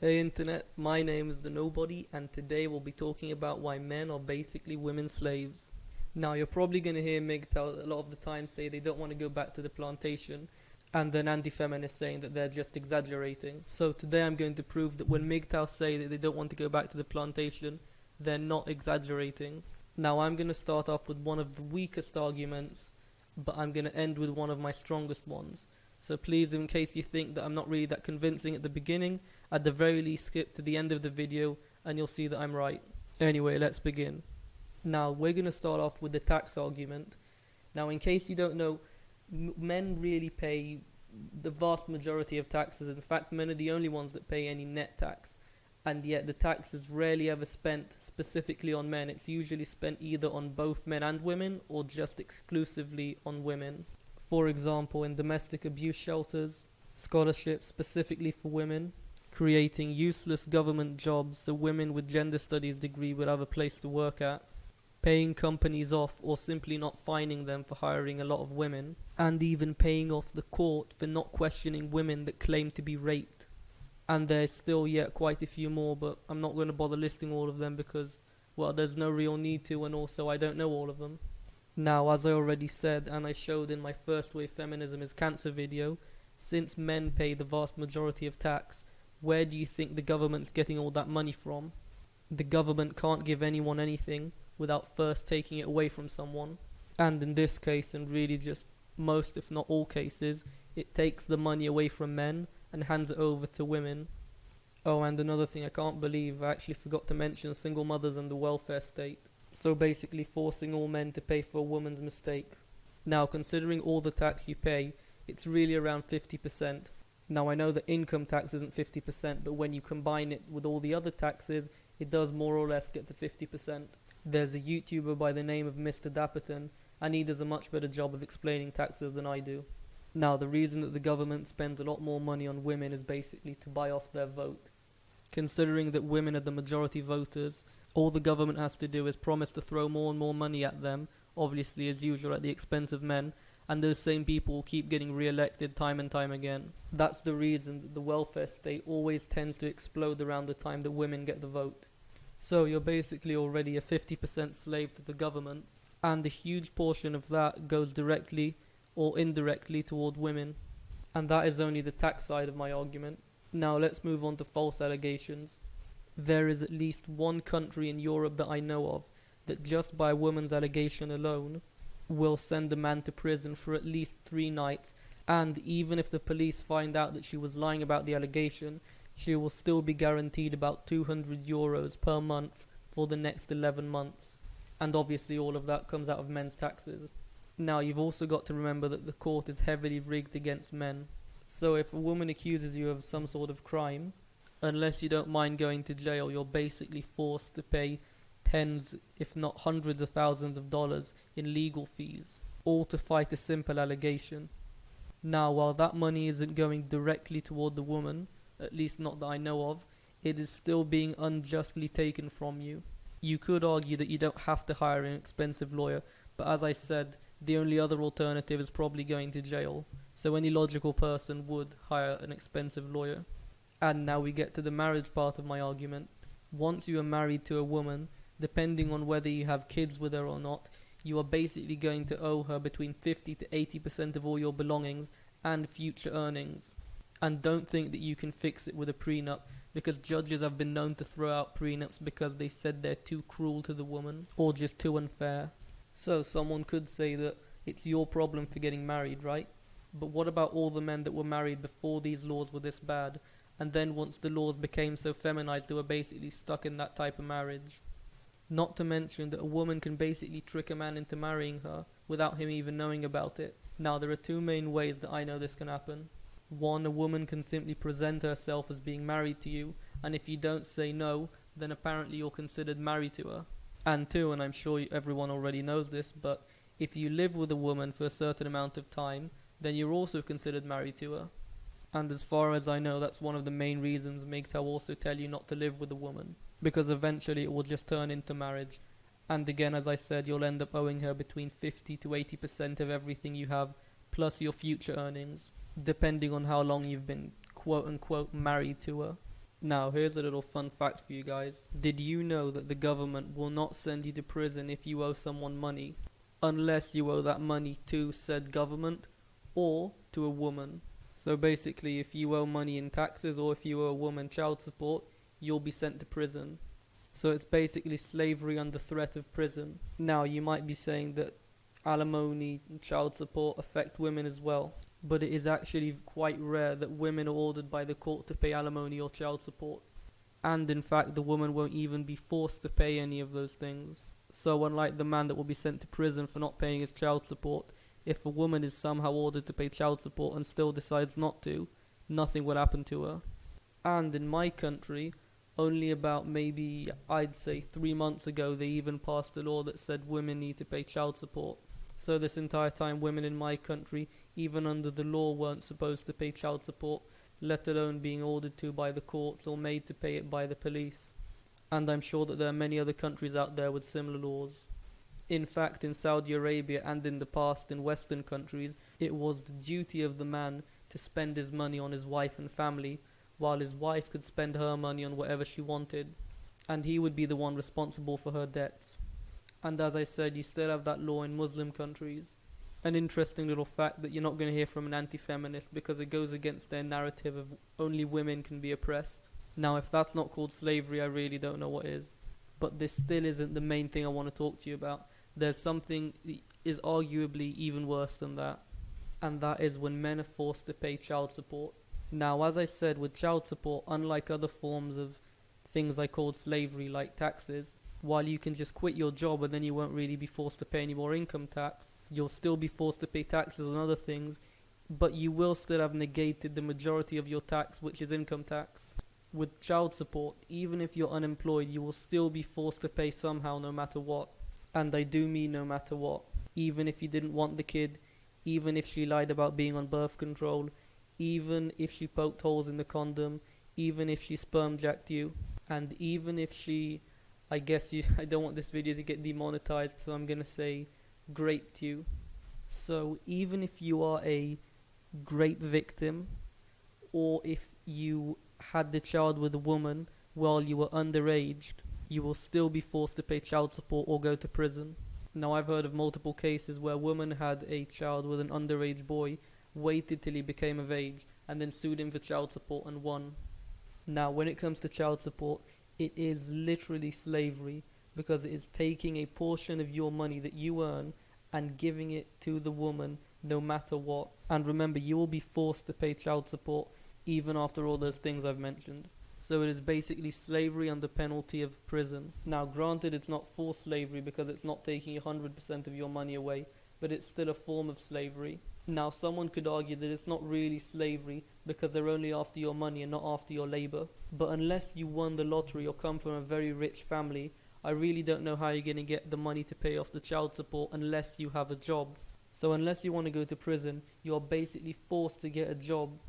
Hey internet, my name is the Nobody, and today we'll be talking about why men are basically women slaves. Now you're probably going to hear MGTOW a lot of the time say they don't want to go back to the plantation, and then anti-feminists saying that they're just exaggerating. So today I'm going to prove that when MGTOW say that they don't want to go back to the plantation, they're not exaggerating. Now I'm going to start off with one of the weakest arguments, but I'm going to end with one of my strongest ones. So please, in case you think that I'm not really that convincing at the beginning, at the very least skip to the end of the video and you'll see that I'm right. Anyway, let's begin. Now, we're going to start off with the tax argument. Now, in case you don't know, men really pay the vast majority of taxes. In fact, men are the only ones that pay any net tax. And yet the tax is rarely ever spent specifically on men. It's usually spent either on both men and women or just exclusively on women. For example, in domestic abuse shelters, scholarships specifically for women, creating useless government jobs so women with gender studies degree would have a place to work at, paying companies off or simply not fining them for hiring a lot of women, and even paying off the court for not questioning women that claim to be raped. And there's still yet quite a few more, but I'm not going to bother listing all of them because, well, there's no real need to, and also I don't know all of them. Now, as I already said, and I showed in my First Wave Feminism is Cancer video, since men pay the vast majority of tax, where do you think the government's getting all that money from? The government can't give anyone anything without first taking it away from someone. And in this case, and really just most if not all cases, it takes the money away from men and hands it over to women. Oh, and another thing I can't believe, I actually forgot to mention single mothers and the welfare state. So basically forcing all men to pay for a woman's mistake. Now, considering all the tax you pay, it's really around 50%. Now, I know that income tax isn't 50%, but when you combine it with all the other taxes, it does more or less get to 50%. There's a YouTuber by the name of Mr. Dapperton, and he does a much better job of explaining taxes than I do. Now, the reason that the government spends a lot more money on women is basically to buy off their vote. Considering that women are the majority voters, all the government has to do is promise to throw more and more money at them, obviously as usual at the expense of men, and those same people will keep getting re-elected time and time again. That's the reason that the welfare state always tends to explode around the time that women get the vote. So you're basically already a 50% slave to the government, and a huge portion of that goes directly or indirectly toward women. And that is only the tax side of my argument. Now let's move on to false allegations. There is at least one country in Europe that I know of that just by a woman's allegation alone will send a man to prison for at least 3 nights, and even if the police find out that she was lying about the allegation, she will still be guaranteed about €200 per month for the next 11 months. And obviously all of that comes out of men's taxes. Now you've also got to remember that the court is heavily rigged against men. So if a woman accuses you of some sort of crime, unless you don't mind going to jail, you're basically forced to pay tens, if not hundreds of thousands of dollars in legal fees, all to fight a simple allegation. Now, while that money isn't going directly toward the woman, at least not that I know of, it is still being unjustly taken from you. You could argue that you don't have to hire an expensive lawyer, but as I said, the only other alternative is probably going to jail, so any logical person would hire an expensive lawyer. And now we get to the marriage part of my argument. Once you are married to a woman, depending on whether you have kids with her or not, you are basically going to owe her between 50 to 80% of all your belongings and future earnings. And don't think that you can fix it with a prenup, because judges have been known to throw out prenups because they said they're too cruel to the woman or just too unfair. So someone could say that it's your problem for getting married, right? But what about all the men that were married before these laws were this bad? And then once the laws became so feminized, they were basically stuck in that type of marriage. Not to mention that a woman can basically trick a man into marrying her without him even knowing about it. Now, there are 2 main ways that I know this can happen. One, a woman can simply present herself as being married to you, and if you don't say no, then apparently you're considered married to her. And 2, and I'm sure everyone already knows this, but if you live with a woman for a certain amount of time, then you're also considered married to her. And as far as I know, that's one of the main reasons MGTOW also tell you not to live with a woman, because eventually it will just turn into marriage. And again, as I said, you'll end up owing her between 50 to 80% of everything you have, plus your future earnings, depending on how long you've been quote-unquote married to her. Now, here's a little fun fact for you guys. Did you know that the government will not send you to prison if you owe someone money, unless you owe that money to said government or to a woman? So basically, if you owe money in taxes or if you owe a woman child support, you'll be sent to prison. So it's basically slavery under threat of prison. Now, you might be saying that alimony and child support affect women as well, but it is actually quite rare that women are ordered by the court to pay alimony or child support. And in fact, the woman won't even be forced to pay any of those things. So unlike the man that will be sent to prison for not paying his child support, if a woman is somehow ordered to pay child support and still decides not to, nothing will happen to her. And in my country, only about maybe, I'd say 3 months ago, they even passed a law that said women need to pay child support. So this entire time, women in my country, even under the law, weren't supposed to pay child support, let alone being ordered to by the courts or made to pay it by the police. And I'm sure that there are many other countries out there with similar laws. In fact, in Saudi Arabia and in the past in Western countries, it was the duty of the man to spend his money on his wife and family, while his wife could spend her money on whatever she wanted, and he would be the one responsible for her debts. And as I said, you still have that law in Muslim countries. An interesting little fact that you're not going to hear from an anti-feminist, because it goes against their narrative of only women can be oppressed. Now, if that's not called slavery, I really don't know what is. But this still isn't the main thing I want to talk to you about. There's something that is arguably even worse than that, and that is when men are forced to pay child support. Now, as I said, with child support, unlike other forms of things I called slavery, like taxes, while you can just quit your job and then you won't really be forced to pay any more income tax, you'll still be forced to pay taxes on other things, but you will still have negated the majority of your tax, which is income tax. With child support, even if you're unemployed, you will still be forced to pay somehow, no matter what. And I do mean no matter what. Even if you didn't want the kid, even if she lied about being on birth control, even if she poked holes in the condom, even if she sperm jacked you, and even if she, I don't want this video to get demonetized, so I'm gonna say raped you. So even if you are a rape victim, or if you had the child with a woman while you were underage, you will still be forced to pay child support or go to prison. Now, I've heard of multiple cases where a woman had a child with an underage boy, waited till he became of age, and then sued him for child support and won. Now, when it comes to child support, it is literally slavery, because it is taking a portion of your money that you earn and giving it to the woman no matter what. And remember, you will be forced to pay child support even after all those things I've mentioned. So it is basically slavery under penalty of prison. Now, granted, it's not forced slavery because it's not taking 100% of your money away, but it's still a form of slavery. Now, someone could argue that it's not really slavery because they're only after your money and not after your labor. But unless you won the lottery or come from a very rich family, I really don't know how you're going to get the money to pay off the child support unless you have a job. So unless you want to go to prison, you're basically forced to get a job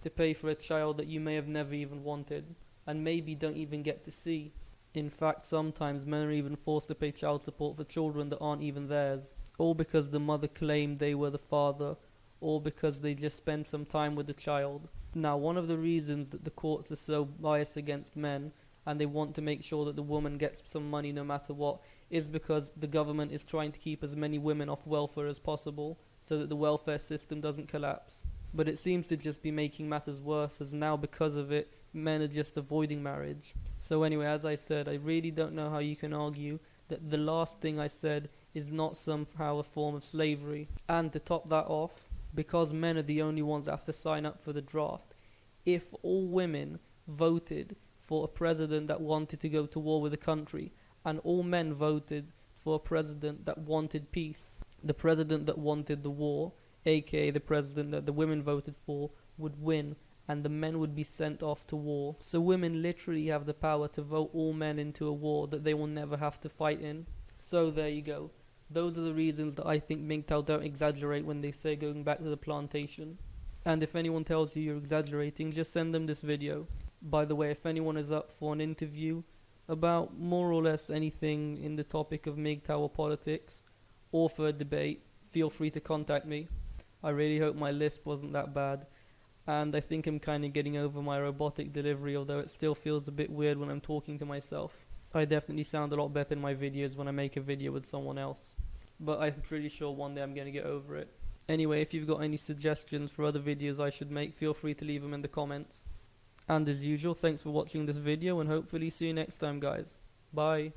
to pay for a child that you may have never even wanted, and maybe don't even get to see. In fact, sometimes men are even forced to pay child support for children that aren't even theirs, all because the mother claimed they were the father, or because they just spent some time with the child. Now, one of the reasons that the courts are so biased against men, and they want to make sure that the woman gets some money no matter what, is because the government is trying to keep as many women off welfare as possible, so that the welfare system doesn't collapse. But it seems to just be making matters worse, as now because of it, men are just avoiding marriage. So anyway, as I said, I really don't know how you can argue that the last thing I said is not somehow a form of slavery. And to top that off, because men are the only ones that have to sign up for the draft, if all women voted for a president that wanted to go to war with a country, and all men voted for a president that wanted peace, the president that wanted the war, aka the president that the women voted for, would win, and the men would be sent off to war. So women literally have the power to vote all men into a war that they will never have to fight in. So there you go. Those are the reasons that I think MGTOW don't exaggerate when they say going back to the plantation. And if anyone tells you you're exaggerating, just send them this video. By the way, if anyone is up for an interview about more or less anything in the topic of MGTOW or politics, or for a debate, feel free to contact me. I really hope my lisp wasn't that bad. and I think I'm kind of getting over my robotic delivery, although it still feels a bit weird when I'm talking to myself. I definitely sound a lot better in my videos when I make a video with someone else, but I'm pretty sure one day I'm going to get over it. Anyway, if you've got any suggestions for other videos I should make, feel free to leave them in the comments. And as usual, thanks for watching this video, and hopefully see you next time, guys. Bye.